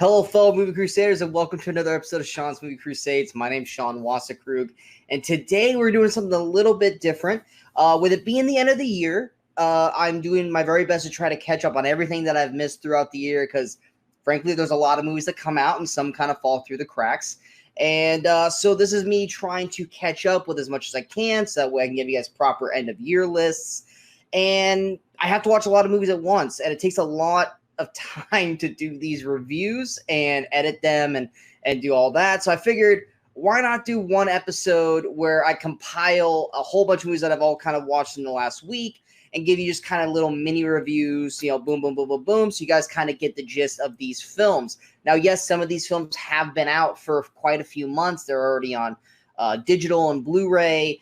Hello, fellow Movie Crusaders, and welcome to another episode of Sean's Movie Crusades. My name's Sean Wasserkrug, and today we're doing something a little bit different. With it being the end of the year, I'm doing my very best to try to catch up on everything that I've missed throughout the year, because frankly, there's a lot of movies that come out, and some kind of fall through the cracks. And so this is me trying to catch up with as much as I can, so that way I can give you guys proper end-of-year lists. And I have to watch a lot of movies at once, and it takes a lot of time to do these reviews and edit them and do all that. So I figured, why not do one episode where I compile a whole bunch of movies that I've all kind of watched in the last week and give you just kind of little mini reviews, you know, boom, boom, boom, boom, boom, so you guys kind of get the gist of these films. Now, yes, some of these films have been out for quite a few months. They're already on digital and Blu-ray.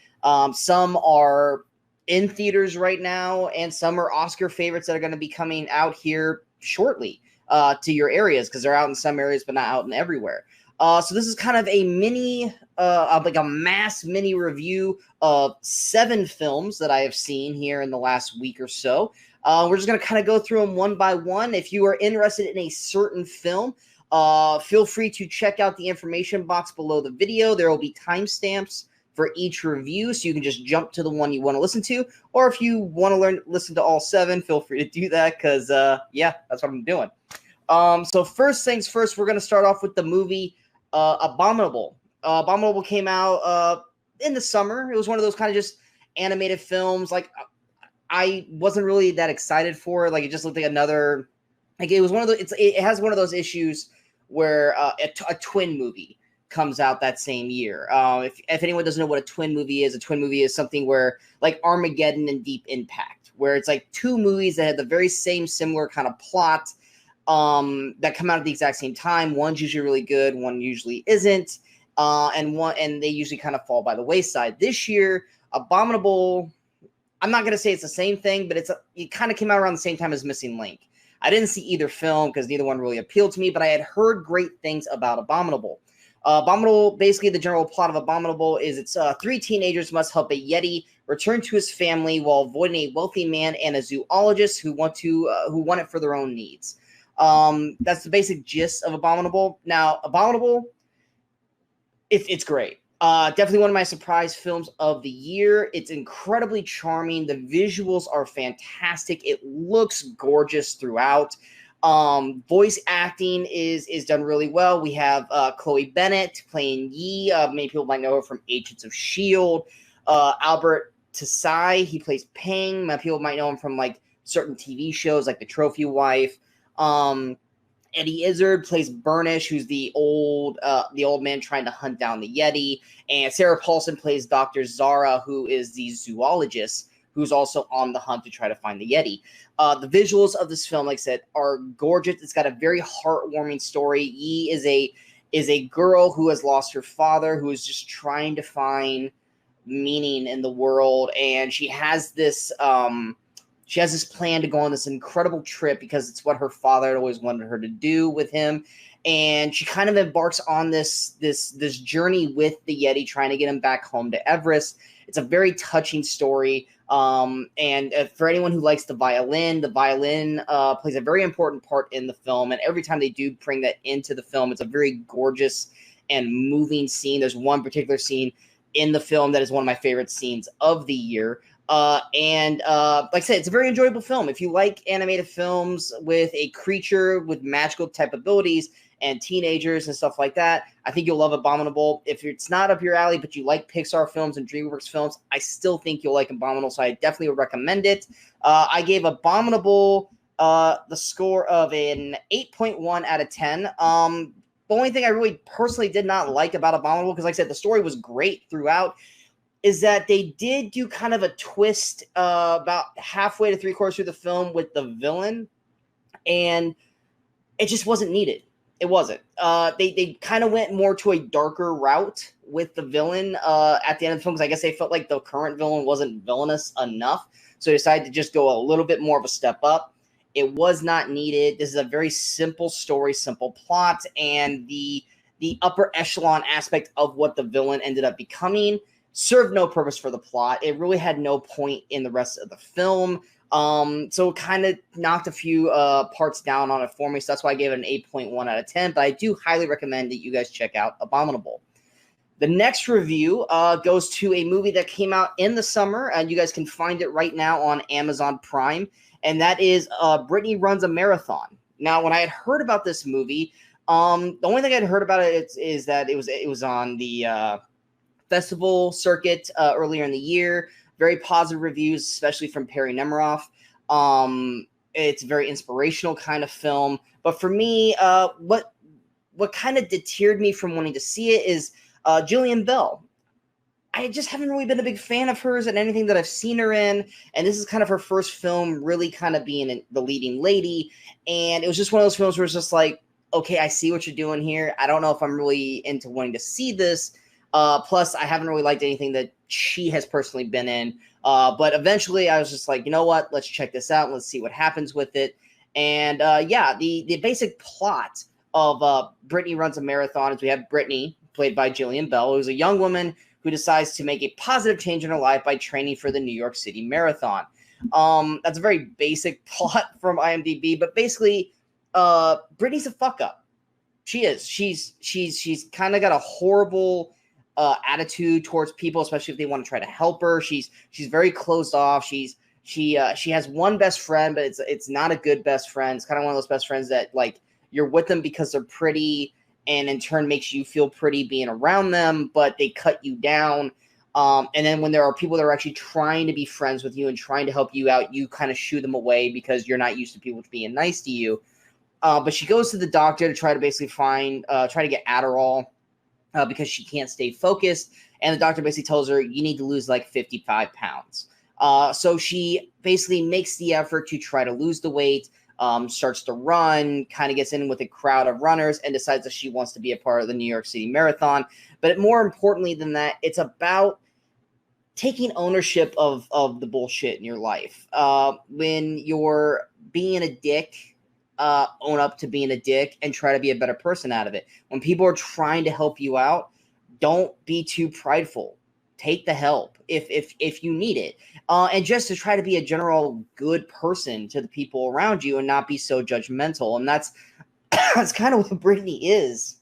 Some are in theaters right now, and some are Oscar favorites that are going to be coming out here shortly to your areas, because they're out in some areas but not out in everywhere. So this is kind of a mini, like a mass mini review of 7 films that I have seen here in the last week or so. We're just going to kind of go through them one by one. If you are interested in a certain film, feel free to check out the information box below the video. There will be timestamps for each review, so you can just jump to the one you want to listen to. Or if you want to listen to all 7, feel free to do that, because, yeah, that's what I'm doing. So first things first, we're going to start off with the movie Abominable. Abominable came out in the summer. It was one of those kind of just animated films. Like, I wasn't really that excited for it. Like, it just looked like another, like, it was one of the, it has one of those issues where a twin movie comes out that same year. If anyone doesn't know what a twin movie is something where, like Armageddon and Deep Impact, where it's like 2 movies that have the very same similar kind of plot that come out at the exact same time. One's usually really good, one usually isn't, and they usually kind of fall by the wayside. This year, Abominable, I'm not gonna say it's the same thing, but it kind of came out around the same time as Missing Link. I didn't see either film because neither one really appealed to me, but I had heard great things about Abominable. Abominable, basically the general plot of Abominable is it's 3 teenagers must help a Yeti return to his family while avoiding a wealthy man and a zoologist who want it for their own needs. That's the basic gist of Abominable. Now, Abominable, it's great. Definitely one of my surprise films of the year. It's incredibly charming. The visuals are fantastic. It looks gorgeous throughout. Voice acting is done really well. We have Chloe Bennett playing Yi. Many people might know her from Agents of S.H.I.E.L.D. Albert Tsai, he plays Ping. Many people might know him from like certain TV shows like The Trophy Wife. Eddie Izzard plays Burnish, who's the old man trying to hunt down the Yeti. And Sarah Paulson plays Dr. Zara, who is the zoologist who's also on the hunt to try to find the Yeti. The visuals of this film, like I said, are gorgeous. It's got a very heartwarming story. Yi is a girl who has lost her father, who is just trying to find meaning in the world, and she has this plan to go on this incredible trip because it's what her father had always wanted her to do with him. And she kind of embarks on this journey with the Yeti, trying to get him back home to Everest. It's a very touching story. And for anyone who likes the violin plays a very important part in the film. And every time they do bring that into the film, it's a very gorgeous and moving scene. There's one particular scene in the film that is one of my favorite scenes of the year. Like I said, it's a very enjoyable film. If you like animated films with a creature with magical type abilities and teenagers and stuff like that, I think you'll love Abominable. If it's not up your alley, but you like Pixar films and DreamWorks films, I still think you'll like Abominable, so I definitely would recommend it. I gave Abominable the score of an 8.1 out of 10. The only thing I really personally did not like about Abominable, because like I said, the story was great throughout, is that they did do kind of a twist about halfway to 3/4 through the film with the villain, and it just wasn't needed. It wasn't. They kind of went more to a darker route with the villain at the end of the film, because I guess they felt like the current villain wasn't villainous enough, so they decided to just go a little bit more of a step up. It was not needed. This is a very simple story, simple plot, and the upper echelon aspect of what the villain ended up becoming served no purpose for the plot. It really had no point in the rest of the film. So it kind of knocked a few parts down on it for me. So that's why I gave it an 8.1 out of 10. But I do highly recommend that you guys check out Abominable. The next review goes to a movie that came out in the summer, and you guys can find it right now on Amazon Prime, and that is Brittany Runs a Marathon. Now, when I had heard about this movie, the only thing I'd heard about it is that it was on the festival circuit earlier in the year. Very positive reviews, especially from Perry Nemiroff. It's a very inspirational kind of film. But for me, what kind of deterred me from wanting to see it is Jillian Bell. I just haven't really been a big fan of hers in anything that I've seen her in, and this is kind of her first film really kind of being the leading lady, and it was just one of those films where it's just like, okay, I see what you're doing here. I don't know if I'm really into wanting to see this. Plus, I haven't really liked anything that she has personally been in, but eventually I was just like, you know what, let's check this out, let's see what happens with it. And yeah, the basic plot of Brittany Runs a Marathon is we have Brittany, played by Jillian Bell, who's a young woman who decides to make a positive change in her life by training for the New York City Marathon. That's a very basic plot from IMDb, but basically, Brittany's a fuck up. She is. She's kind of got a horrible attitude towards people, especially if they want to try to help her. She's very closed off. She has one best friend, but it's not a good best friend. It's kind of one of those best friends that like you're with them because they're pretty, and in turn makes you feel pretty being around them, but they cut you down. And then when there are people that are actually trying to be friends with you and trying to help you out, you kind of shoo them away because you're not used to people being nice to you. But she goes to the doctor to try to basically try to get Adderall because she can't stay focused. And the doctor basically tells her, you need to lose like 55 pounds. So she basically makes the effort to try to lose the weight, starts to run, kind of gets in with a crowd of runners, and decides that she wants to be a part of the New York City Marathon. But more importantly than that, it's about taking ownership of the bullshit in your life. When you're being a dick, own up to being a dick and try to be a better person out of it. When people are trying to help you out, don't be too prideful. Take the help if you need it. And just to try to be a general good person to the people around you and not be so judgmental. And that's kind of what Brittany is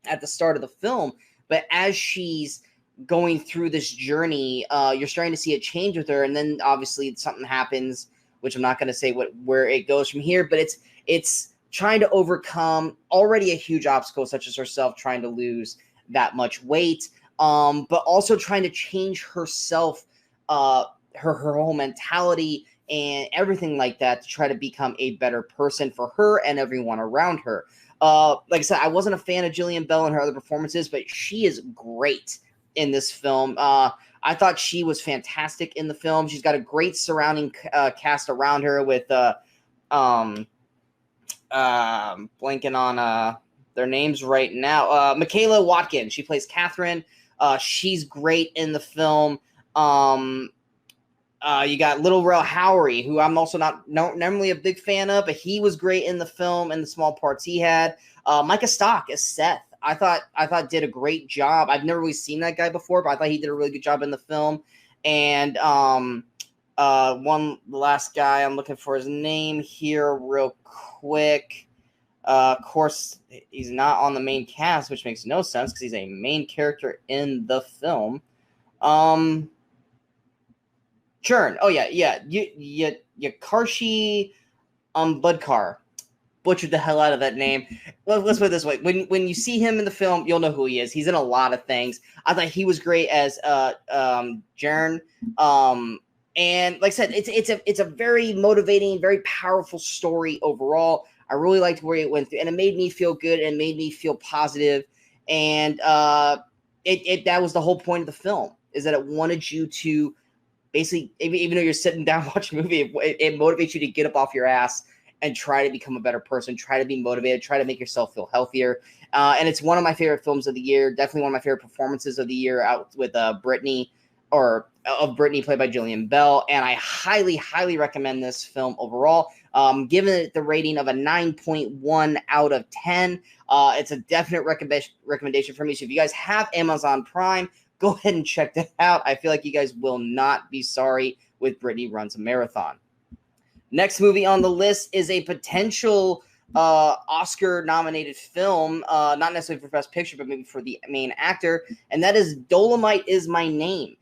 at the start of the film. But as she's going through this journey, you're starting to see a change with her. And then obviously something happens, which I'm not going to say where it goes from here, but it's trying to overcome already a huge obstacle, such as herself trying to lose that much weight. But also trying to change herself, her whole mentality and everything like that to try to become a better person for her and everyone around her. Like I said, I wasn't a fan of Jillian Bell and her other performances, but she is great in this film. I thought she was fantastic in the film. She's got a great surrounding cast around her with blanking on their names right now. Michaela Watkins, she plays Catherine. She's great in the film. You got Little Rel Howery, who I'm also not normally a big fan of, but he was great in the film and the small parts he had. Micah Stock as Seth. I thought did a great job. I've never really seen that guy before, but I thought he did a really good job in the film. And the last guy, I'm looking for his name here real quick. Of course, he's not on the main cast, which makes no sense because he's a main character in the film. Churn. Oh yeah. Yakarshi Budkar. Butchered the hell out of that name. Let's put it this way: when you see him in the film, you'll know who he is. He's in a lot of things. I thought he was great as Jern. And like I said, it's a very motivating, very powerful story overall. I really liked where it went through, and it made me feel good and made me feel positive. And that was the whole point of the film, is that it wanted you to basically, even though you're sitting down watching a movie, it motivates you to get up off your ass and try to become a better person, try to be motivated, try to make yourself feel healthier. And it's one of my favorite films of the year, definitely one of my favorite performances of the year, out with Brittany played by Jillian Bell. And I highly, highly recommend this film overall. Giving it the rating of a 9.1 out of 10. It's a definite recommendation for me. So if you guys have Amazon Prime, go ahead and check that out. I feel like you guys will not be sorry with Brittany Runs a Marathon. Next movie on the list is a potential Oscar-nominated film, not necessarily for Best Picture, but maybe for the main actor, and that is Dolemite Is My Name.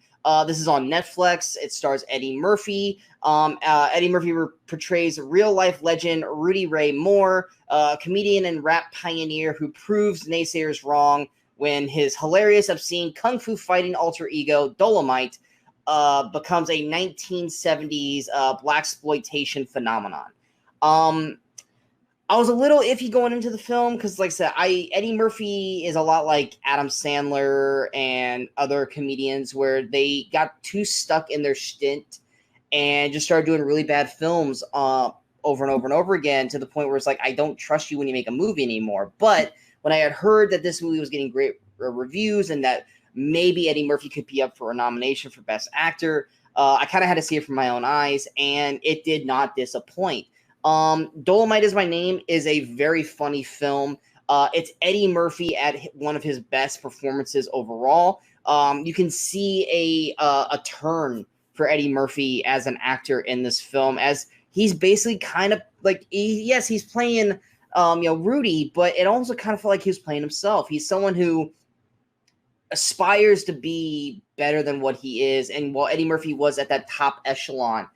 This is on Netflix. It stars Eddie Murphy. Eddie Murphy portrays real-life legend Rudy Ray Moore, a comedian and rap pioneer who proves naysayers wrong when his hilarious, obscene kung fu fighting alter ego, Dolemite, becomes a 1970s blaxploitation phenomenon. I was a little iffy going into the film because, like I said, Eddie Murphy is a lot like Adam Sandler and other comedians where they got too stuck in their stint and just started doing really bad films over and over and over again to the point where it's like, I don't trust you when you make a movie anymore. But when I had heard that this movie was getting great reviews and that maybe Eddie Murphy could be up for a nomination for Best Actor, I kind of had to see it from my own eyes, and it did not disappoint. Dolemite Is My Name is a very funny film. It's Eddie Murphy at one of his best performances overall. You can see a turn for Eddie Murphy as an actor in this film, as he's basically kind of like, yes, he's playing Rudy, but it also kind of felt like he was playing himself. He's someone who aspires to be better than what he is, and while Eddie Murphy was at that top echelon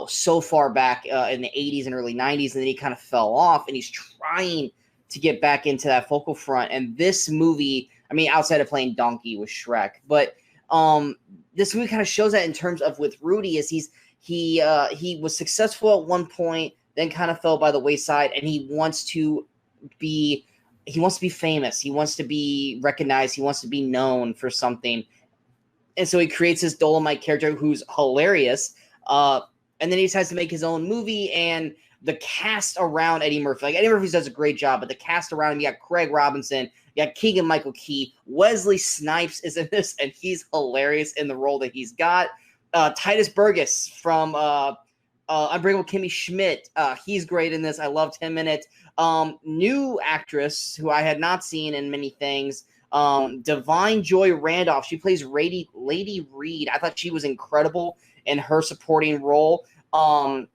so far back in the 80s and early 90s, and then he kind of fell off, and he's trying to get back into that focal front. And this movie, I mean, outside of playing Donkey with Shrek, but this movie kind of shows that in terms of with Rudy, is he was successful at one point, then kind of fell by the wayside, and he wants to be famous. He wants to be recognized. He wants to be known for something. And so he creates this Dolemite character who's hilarious. And then he decides to make his own movie, and the cast around Eddie Murphy, like Eddie Murphy does a great job, but the cast around him, you got Craig Robinson, you got Keegan-Michael Key, Wesley Snipes is in this, and he's hilarious in the role that he's got. Titus Burgess from Unbreakable Kimmy Schmidt, he's great in this. I loved him in it. New actress who I had not seen in many things, Divine Joy Randolph. She plays Lady Reed. I thought she was incredible in her supporting role. Like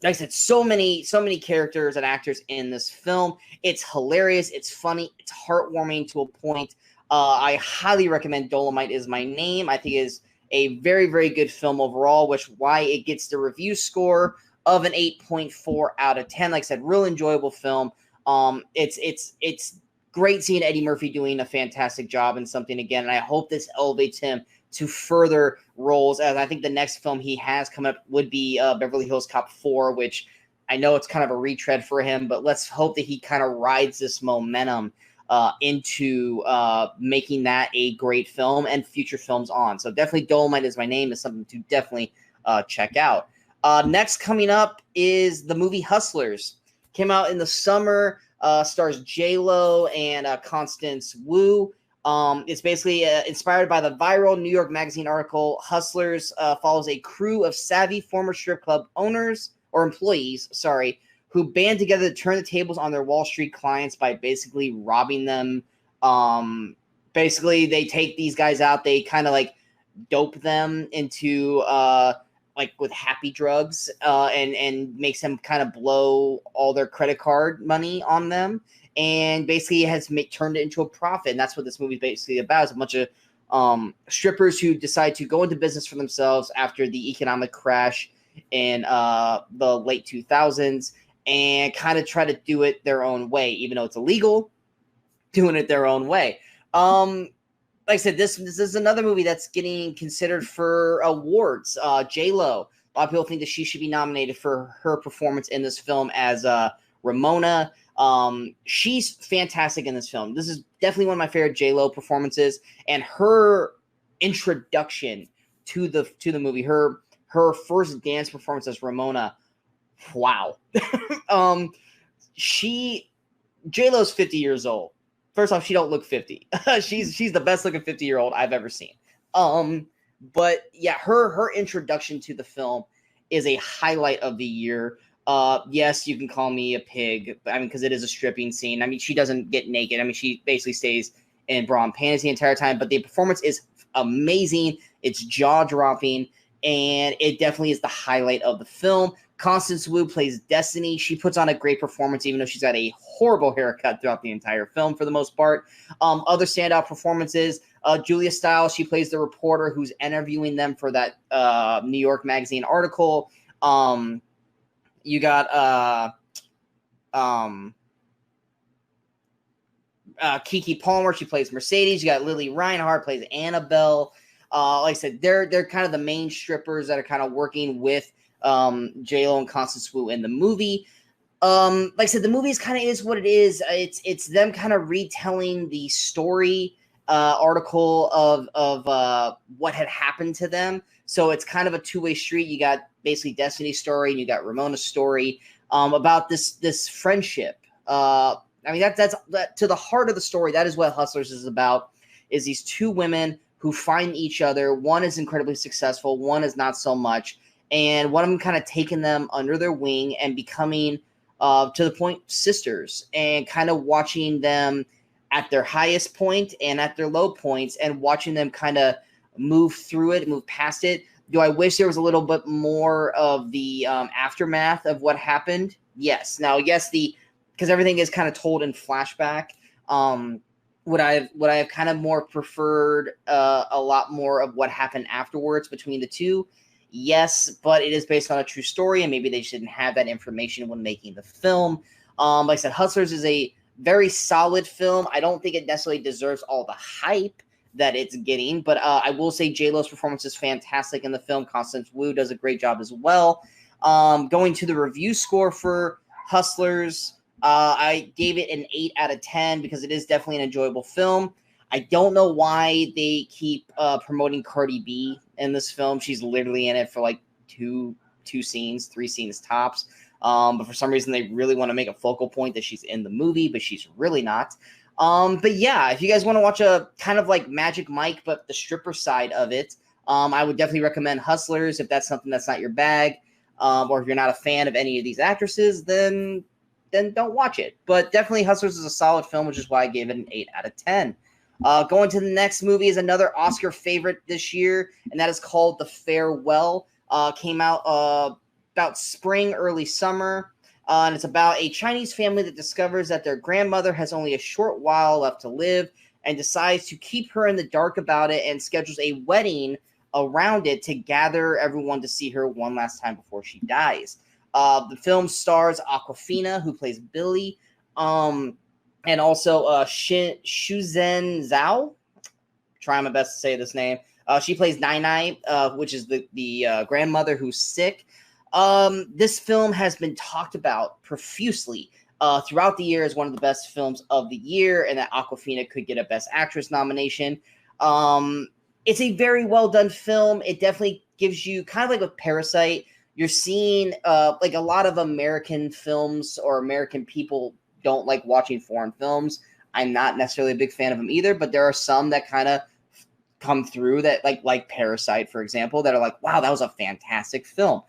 I said, so many characters and actors in this film. It's hilarious. It's funny. It's heartwarming to a point. I highly recommend Dolemite Is My Name. I think it is a very, very good film overall, which why it gets the review score of an 8.4 out of 10. Like I said, real enjoyable film. It's great seeing Eddie Murphy doing a fantastic job in something again, and I hope this elevates him to further roles, as I think the next film he has coming up would be Beverly Hills Cop 4, which I know it's kind of a retread for him, but let's hope that he kind of rides this momentum into making that a great film and future films on. So definitely Dolemite Is My Name is something to definitely check out. Next coming up is the movie Hustlers. Came out in the summer, stars J-Lo and Constance Wu. It's basically inspired by the viral New York Magazine article. Hustlers follows a crew of savvy former strip club owners or employees, who band together to turn the tables on their Wall Street clients by basically robbing them. Basically, they take these guys out. They kind of like dope them into like with happy drugs and makes them kind of blow all their credit card money on them. And basically it has turned it into a profit. And that's what this movie is basically about. It's a bunch of strippers who decide to go into business for themselves after the economic crash in the late 2000s and kind of try to do it their own way, even though it's illegal, doing it their own way. Like I said, this is another movie that's getting considered for awards. J-Lo, a lot of people think that she should be nominated for her performance in this film as Ramona. She's fantastic in this film. This is definitely one of my favorite J-Lo performances, and her introduction to the movie, her first dance performance as Ramona. Wow. J-Lo's 50 years old. First off, she don't look 50. she's the best looking 50-year-old I've ever seen. But yeah, her introduction to the film is a highlight of the year. Yes, you can call me a pig. I mean, because it is a stripping scene. I mean, she doesn't get naked. I mean, she basically stays in bra and panties the entire time. But the performance is amazing. It's jaw-dropping, and it definitely is the highlight of the film. Constance Wu plays Destiny. She puts on a great performance, even though she's got a horrible haircut throughout the entire film for the most part. Other standout performances, Julia Stiles, she plays the reporter who's interviewing them for that New York Magazine article. You got Kiki Palmer, she plays Mercedes. You got Lily Reinhart, plays Annabelle. Like I said, they're kind of the main strippers that are kind of working with J-Lo and Constance Wu in the movie. Like I said, the movie is kind of is what it is. It's them kind of retelling the story article of what had happened to them. So it's kind of a two-way street. You got basically Destiny's story and you got Ramona's story about this friendship. I mean, that's to the heart of the story. That is what Hustlers is about, is these two women who find each other. One is incredibly successful. One is not so much. And one of them kind of taking them under their wing and becoming, to the point, sisters, and kind of watching them at their highest point and at their low points, and watching them kind of move through it, move past it. Do I wish there was a little bit more of the aftermath of what happened? Yes. Now, yes, because everything is kind of told in flashback. Would I have kind of more preferred a lot more of what happened afterwards between the two? Yes, but it is based on a true story, and maybe they shouldn't have that information when making the film. Like I said, Hustlers is a very solid film. I don't think it necessarily deserves all the hype that it's getting, but I will say J-Lo's performance is fantastic in the film. Constance Wu does a great job as well. Going to the review score for Hustlers, I gave it an 8 out of 10 because it is definitely an enjoyable film. I don't know why they keep promoting Cardi B in this film. She's literally in it for like two scenes, 3 scenes tops. But for some reason, they really want to make a focal point that she's in the movie, but she's really not. But yeah, if you guys want to watch a kind of like Magic Mike, but the stripper side of it, I would definitely recommend Hustlers if that's something that's not your bag. Or if you're not a fan of any of these actresses, then don't watch it. But definitely Hustlers is a solid film, which is why I gave it an 8 out of 10. Going to the next movie is another Oscar favorite this year, and that is called The Farewell. Came out about spring, early summer, and it's about a Chinese family that discovers that their grandmother has only a short while left to live and decides to keep her in the dark about it and schedules a wedding around it to gather everyone to see her one last time before she dies. The film stars Awkwafina, who plays Billy, and also Shuzhen Zhao. Trying my best to say this name. She plays Nai Nai, which is the grandmother who's sick. This film has been talked about profusely throughout the year as one of the best films of the year, and that Awkwafina could get a Best Actress nomination. It's a very well done film. It definitely gives you kind of like with Parasite. You're seeing like a lot of American films, or American people don't like watching foreign films. I'm not necessarily a big fan of them either, but there are some that kind of come through that like Parasite, for example, that are like, wow, that was a fantastic film.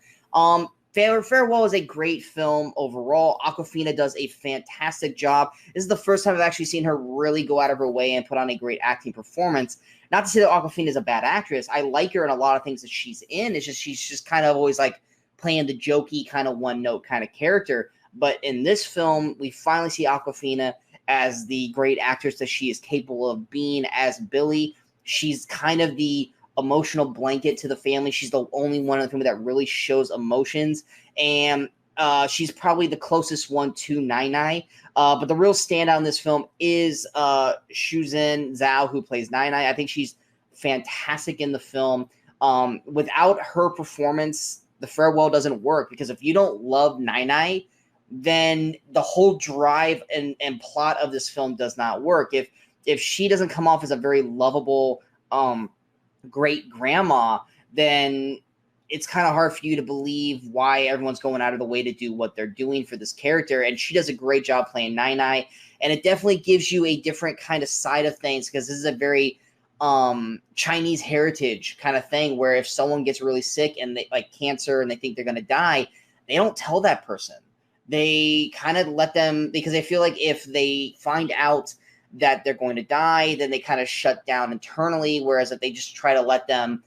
Farewell is a great film overall. Awkwafina does a fantastic job. This is the first time I've actually seen her really go out of her way and put on a great acting performance. Not to say that Awkwafina is a bad actress. I like her in a lot of things that she's in. It's just she's just kind of always like playing the jokey kind of one-note kind of character. But in this film, we finally see Awkwafina as the great actress that she is capable of being as Billy. She's kind of the emotional blanket to the family. She's the only one in the family that really shows emotions. And she's probably the closest one to Nai Nai. But the real standout in this film is Shuzhen Zhao, who plays Nai Nai. I think she's fantastic in the film. Without her performance, The Farewell doesn't work, because if you don't love Nai Nai, then the whole drive and plot of this film does not work. If she doesn't come off as a very lovable, great grandma, then it's kind of hard for you to believe why everyone's going out of the way to do what they're doing for this character. And she does a great job playing Nai Nai, and it definitely gives you a different kind of side of things, because this is a very Chinese heritage kind of thing, where if someone gets really sick and they like cancer and they think they're going to die, they don't tell that person. They kind of let them, because they feel like if they find out that they're going to die, then they kind of shut down internally. Whereas if they just try to let them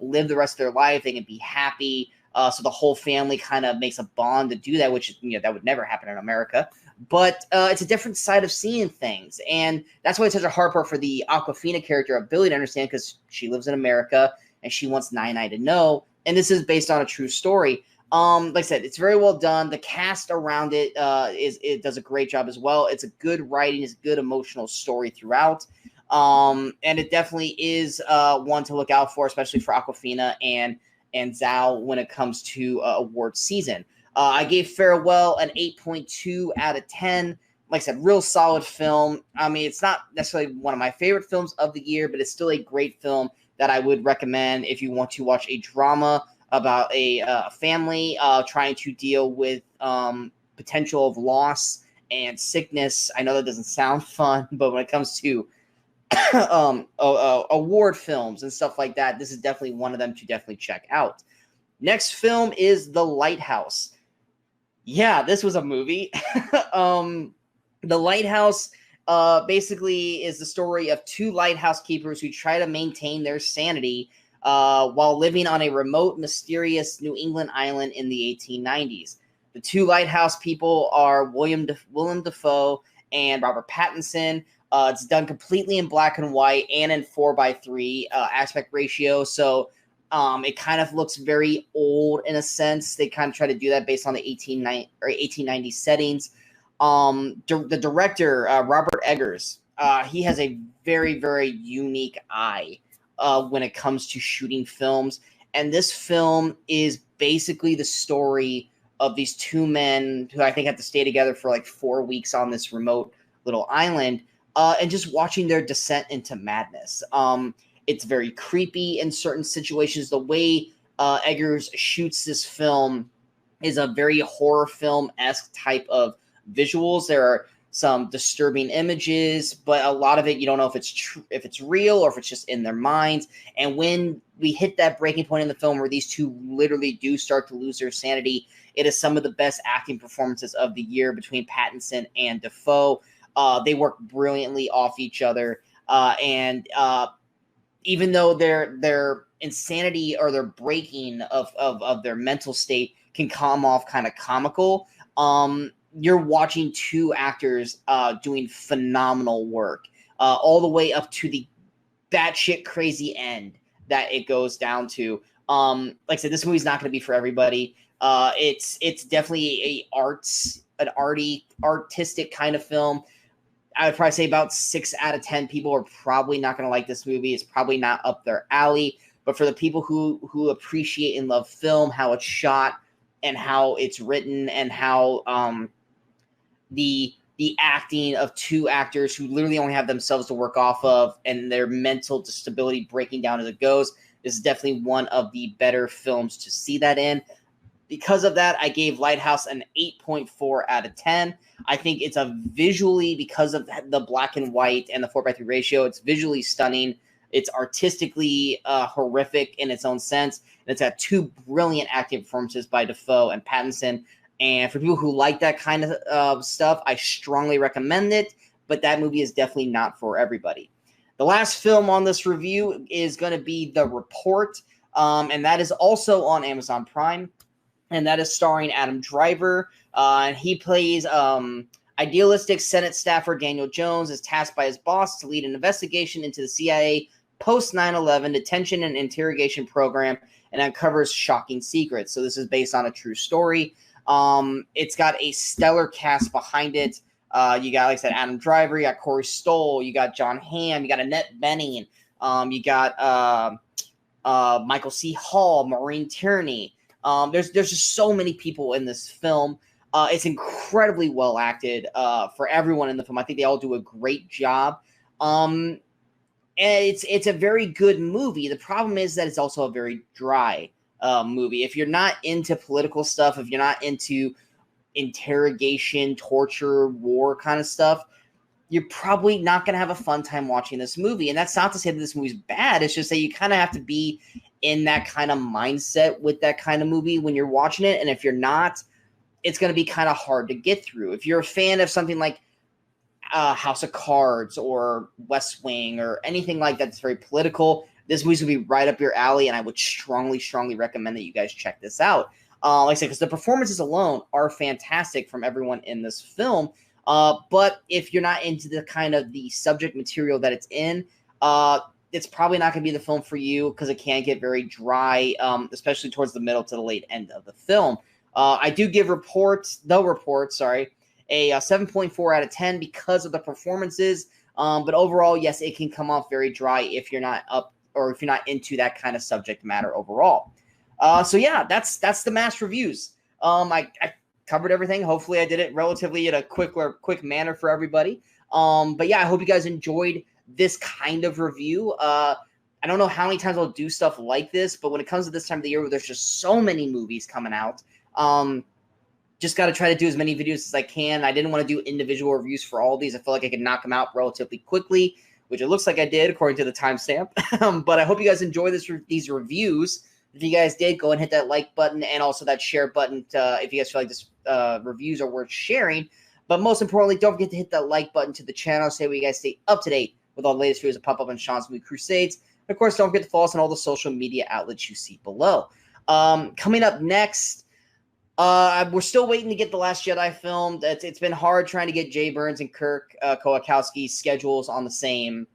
live the rest of their life, they can be happy. So the whole family kind of makes a bond to do that, which, that would never happen in America. But it's a different side of seeing things. And that's why it's such a hard part for the Awkwafina character of Billy to understand, because she lives in America and she wants Nai to know. And this is based on a true story. Like I said, it's very well done. The cast around it it does a great job as well. It's a good writing, it's a good emotional story throughout. And it definitely is one to look out for, especially for Awkwafina and Zhao when it comes to award season. I gave Farewell an 8.2 out of 10. Like I said, real solid film. I mean, it's not necessarily one of my favorite films of the year, but it's still a great film that I would recommend if you want to watch a drama about a family trying to deal with potential of loss and sickness. I know that doesn't sound fun, but when it comes to award films and stuff like that, this is definitely one of them to definitely check out. Next film is The Lighthouse. Yeah, this was a movie. The Lighthouse basically is the story of two lighthouse keepers who try to maintain their sanity while living on a remote, mysterious New England island in the 1890s. The two lighthouse people are Willem Dafoe and Robert Pattinson. It's done completely in black and white and in 4:3 aspect ratio, so it kind of looks very old in a sense. They kind of try to do that based on the 1890 settings. The director, Robert Eggers, he has a very, very unique eye when it comes to shooting films. And this film is basically the story of these two men who I think have to stay together for like 4 weeks on this remote little island, and just watching their descent into madness. It's very creepy in certain situations. The way Eggers shoots this film is a very horror film-esque type of visuals. There are some disturbing images, but a lot of it you don't know if it's real or if it's just in their minds. And when we hit that breaking point in the film where these two literally do start to lose their sanity, it is some of the best acting performances of the year between Pattinson and Dafoe. They work brilliantly off each other, and even though their insanity or their breaking of their mental state can come off kind of comical, you're watching two actors doing phenomenal work, all the way up to the batshit crazy end that it goes down to. Like I said, this movie's not going to be for everybody. It's definitely an artistic kind of film. I would probably say about 6 out of 10 people are probably not going to like this movie. It's probably not up their alley. But for the people who appreciate and love film, how it's shot and how it's written, and how the acting of two actors who literally only have themselves to work off of and their mental stability breaking down as it goes, this is definitely one of the better films to see that in. Because of that, I gave Lighthouse an 8.4 out of 10. I think it's visually, because of the black and white and the 4:3 ratio, it's visually stunning. It's artistically horrific in its own sense. And it's got two brilliant acting performances by Dafoe and Pattinson. And for people who like that kind of stuff, I strongly recommend it. But that movie is definitely not for everybody. The last film on this review is going to be The Report. And that is also on Amazon Prime. And that is starring Adam Driver. And he plays idealistic Senate staffer Daniel Jones is tasked by his boss to lead an investigation into the CIA post 9/11 detention and interrogation program and uncovers shocking secrets. So this is based on a true story. It's got a stellar cast behind it. You got, like I said, Adam Driver. You got Corey Stoll. You got John Hamm. You got Annette Bening. You got Michael C. Hall, Maureen Tierney. There's just so many people in this film. It's incredibly well acted for everyone in the film. I think they all do a great job. And it's a very good movie. The problem is that it's also a very dry movie. If you're not into political stuff, if you're not into interrogation, torture, war kind of stuff, you're probably not going to have a fun time watching this movie. And that's not to say that this movie's bad. It's just that you kind of have to be in that kind of mindset with that kind of movie when you're watching it. And if you're not, it's going to be kind of hard to get through. If you're a fan of something like House of Cards or West Wing or anything like that that's very political, this movie's going to be right up your alley, and I would strongly, strongly recommend that you guys check this out. Like I said, because the performances alone are fantastic from everyone in this film. But if you're not into the kind of the subject material that it's in, it's probably not going to be the film for you because it can get very dry, especially towards the middle to the late end of the film. I do give the report, a 7.4 out of 10 because of the performances. But overall, yes, it can come off very dry if you're not up or if you're not into that kind of subject matter overall. So yeah, that's the mass reviews. I covered everything. Hopefully I did it relatively in a quick manner for everybody. But yeah, I hope you guys enjoyed this kind of review. I don't know how many times I'll do stuff like this, but when it comes to this time of the year where there's just so many movies coming out, just got to try to do as many videos as I can. I didn't want to do individual reviews for all of these. I feel like I could knock them out relatively quickly, which it looks like I did according to the timestamp. But I hope you guys enjoy these reviews. If you guys did, go and hit that like button and also that share button if you guys feel like this reviews are worth sharing. But most importantly, don't forget to hit that like button to the channel so you guys stay up to date with all the latest videos that pop up on Sean's Movie Crusades. And of course, don't forget to follow us on all the social media outlets you see below. Coming up next, we're still waiting to get The Last Jedi filmed. It's been hard trying to get Jay Burns and Kirk Kowalski's schedules on the same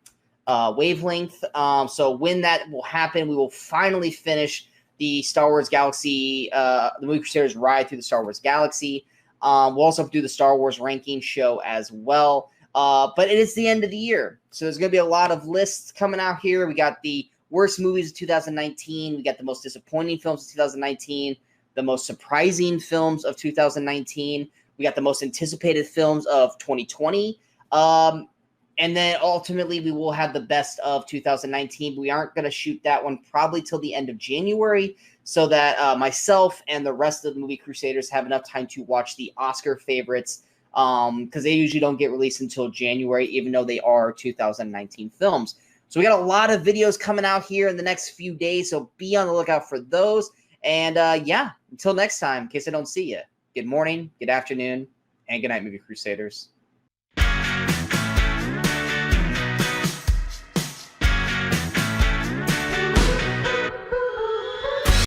wavelength. So when that will happen, we will finally finish the Star Wars Galaxy, the Movie Crusaders ride through the Star Wars Galaxy. We'll also do the Star Wars ranking show as well. But it is the end of the year, so there's going to be a lot of lists coming out here. We got the worst movies of 2019. We got the most disappointing films of 2019. The most surprising films of 2019. We got the most anticipated films of 2020. And then ultimately we will have the best of 2019. We aren't going to shoot that one probably till the end of January so that myself and the rest of the Movie Crusaders have enough time to watch the Oscar favorites because they usually don't get released until January, even though they are 2019 films. So we got a lot of videos coming out here in the next few days, so be on the lookout for those. And yeah, until next time, in case I don't see you, good morning, good afternoon, and good night, Movie Crusaders.